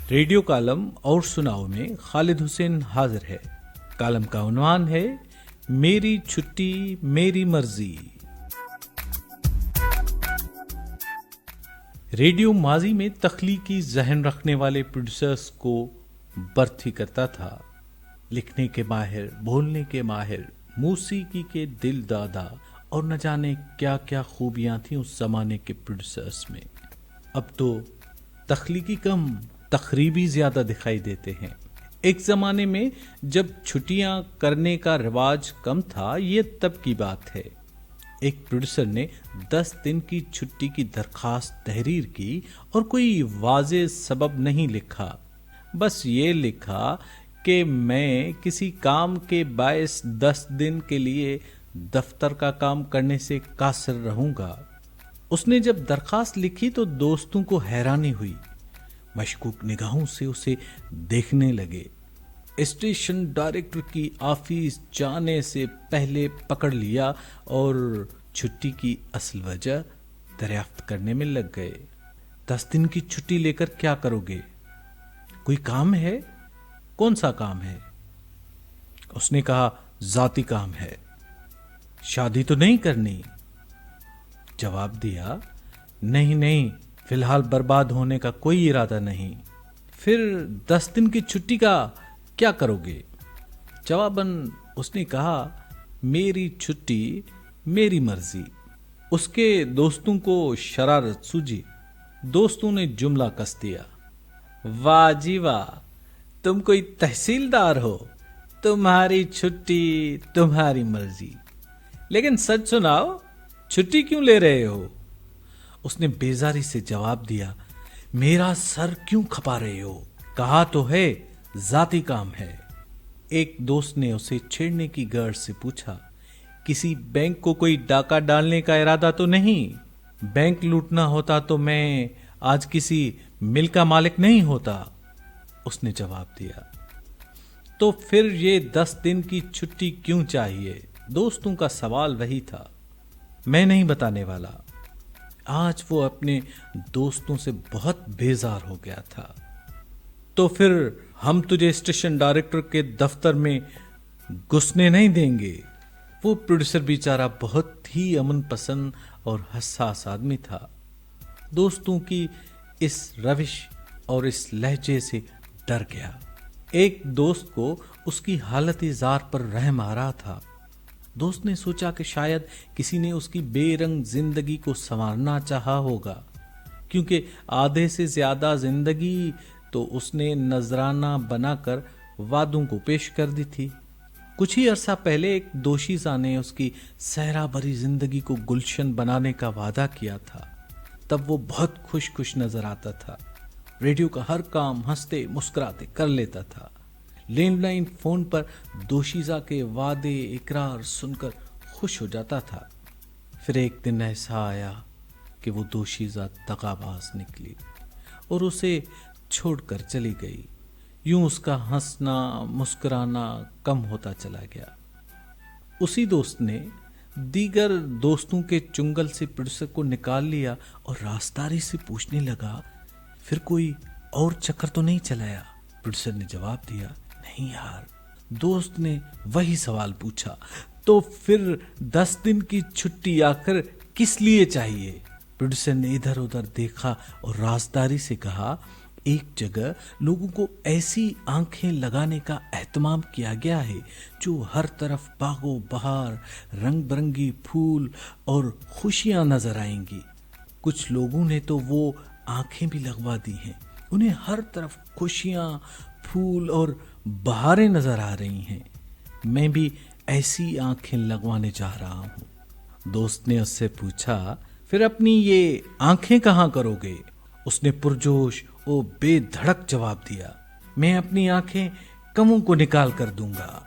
Radio column اور سناؤ میں خالد حسین حاضر ہے۔ کالم کا عنوان ہے میری چھٹی میری مرضی۔ ریڈیو ماضی میں تخلیقی ذہن رکھنے والے پروڈیوسرز کو برتھی کرتا تھا۔ لکھنے کے ماہر، بولنے کے ماہر، موسیقی کے دل دادا اور نہ جانے کیا کیا خوبیاں تھیں اس زمانے کے پروڈیوسرز میں۔ اب تو تخلیقی کم تخریبی زیادہ دکھائی دیتے ہیں۔ ایک زمانے میں جب چھٹیاں کرنے کا رواج کم تھا، یہ تب کی بات ہے۔ ایک پروڈیوسر نے 10 دن کی چھٹی کی درخواست تحریر کی اور کوئی واضح سبب نہیں لکھا، بس یہ لکھا کہ میں کسی کام کے باعث 10 دن کے لیے دفتر کا کام کرنے سے قاصر رہوں گا۔ اس نے جب درخواست لکھی تو دوستوں کو حیرانی ہوئی، مشکوک نگاہوں سے اسے دیکھنے لگے۔ اسٹیشن ڈائریکٹر کی آفس جانے سے پہلے پکڑ لیا اور چھٹی کی اصل وجہ دریافت کرنے میں لگ گئے۔ 10 دن کی چھٹی لے کر کیا کرو گے؟ کوئی کام ہے؟ کون سا کام ہے؟ اس نے کہا ذاتی کام ہے۔ شادی تو نہیں کرنی؟ جواب دیا نہیں، فی الحال برباد ہونے کا کوئی ارادہ نہیں۔ پھر 10 دن کی چھٹی کا کیا کرو گے؟ جواباً اس نے کہا میری چھٹی میری مرضی۔ اس کے دوستوں کو شرارت سوجی۔ دوستوں نے جملہ کس دیا، واہ جی واہ، تم کوئی تحصیلدار ہو، تمہاری چھٹی تمہاری مرضی، لیکن سچ سناؤ، چھٹی کیوں لے رہے ہو؟ اس نے بیزاری سے جواب دیا، میرا سر کیوں کھپا رہے ہو؟ کہا تو ہے ذاتی کام ہے۔ ایک دوست نے اسے چھیڑنے کی غرض سے پوچھا، کسی بینک کو کوئی ڈاکہ ڈالنے کا ارادہ تو نہیں؟ بینک لوٹنا ہوتا تو میں آج کسی مل کا مالک نہیں ہوتا، اس نے جواب دیا۔ تو پھر یہ 10 دن کی چھٹی کیوں چاہیے؟ دوستوں کا سوال وہی تھا۔ میں نہیں بتانے والا۔ آج وہ اپنے دوستوں سے بہت بیزار ہو گیا تھا۔ تو پھر ہم تجھے اسٹیشن ڈائریکٹر کے دفتر میں گھسنے نہیں دیں گے۔ وہ پروڈیوسر بیچارہ بہت ہی امن پسند اور حساس آدمی تھا۔ دوستوں کی اس روش اور اس لہجے سے ڈر گیا۔ ایک دوست کو اس کی حالت زار پر رحم آ رہا تھا۔ دوست نے سوچا کہ شاید کسی نے اس کی بے رنگ زندگی کو سنوارنا چاہا ہوگا، کیونکہ آدھے سے زیادہ زندگی تو اس نے نذرانہ بنا کر وعدوں کو پیش کر دی تھی۔ کچھ ہی عرصہ پہلے ایک دوشیزہ نے اس کی صحرا بھری زندگی کو گلشن بنانے کا وعدہ کیا تھا۔ تب وہ بہت خوش نظر آتا تھا۔ ریڈیو کا ہر کام ہنستے مسکراتے کر لیتا تھا۔ لینڈ لائن فون پر دوشیزہ کے وعدے اقرار سن کر خوش ہو جاتا تھا۔ پھر ایک دن ایسا آیا کہ وہ دوشیزہ دغاباز نکلی اور اسے چھوڑ کر چلی گئی۔ یوں اس کا ہنسنا مسکرانا کم ہوتا چلا گیا۔ اسی دوست نے دیگر دوستوں کے چنگل سے پروڈیوسر کو نکال لیا اور رازداری سے پوچھنے لگا، پھر کوئی اور چکر تو نہیں چلایا؟ پروڈیوسر نے جواب دیا، نہیں یار۔ دوست نے وہی سوال پوچھا، تو پھر 10 دن کی چھٹی آخر کس لیے چاہیے؟ پروڈیوسر نے ادھر ادھر دیکھا اور رازداری سے کہا، ایک جگہ لوگوں کو ایسی آنکھیں لگانے کا اہتمام کیا گیا ہے جو ہر طرف باغ و بہار، رنگ برنگی پھول اور خوشیاں نظر آئیں گی۔ کچھ لوگوں نے تو وہ آنکھیں بھی لگوا دی ہیں، انہیں ہر طرف خوشیاں، پھول اور بہاریں نظر آ رہی ہیں۔ میں بھی ایسی آنکھیں لگوانے جا رہا ہوں۔ دوست نے اس سے پوچھا، پھر اپنی یہ آنکھیں کہاں کرو گے؟ اس نے پرجوش اور بے دھڑک جواب دیا، میں اپنی آنکھیں کموں کو نکال کر دوں گا۔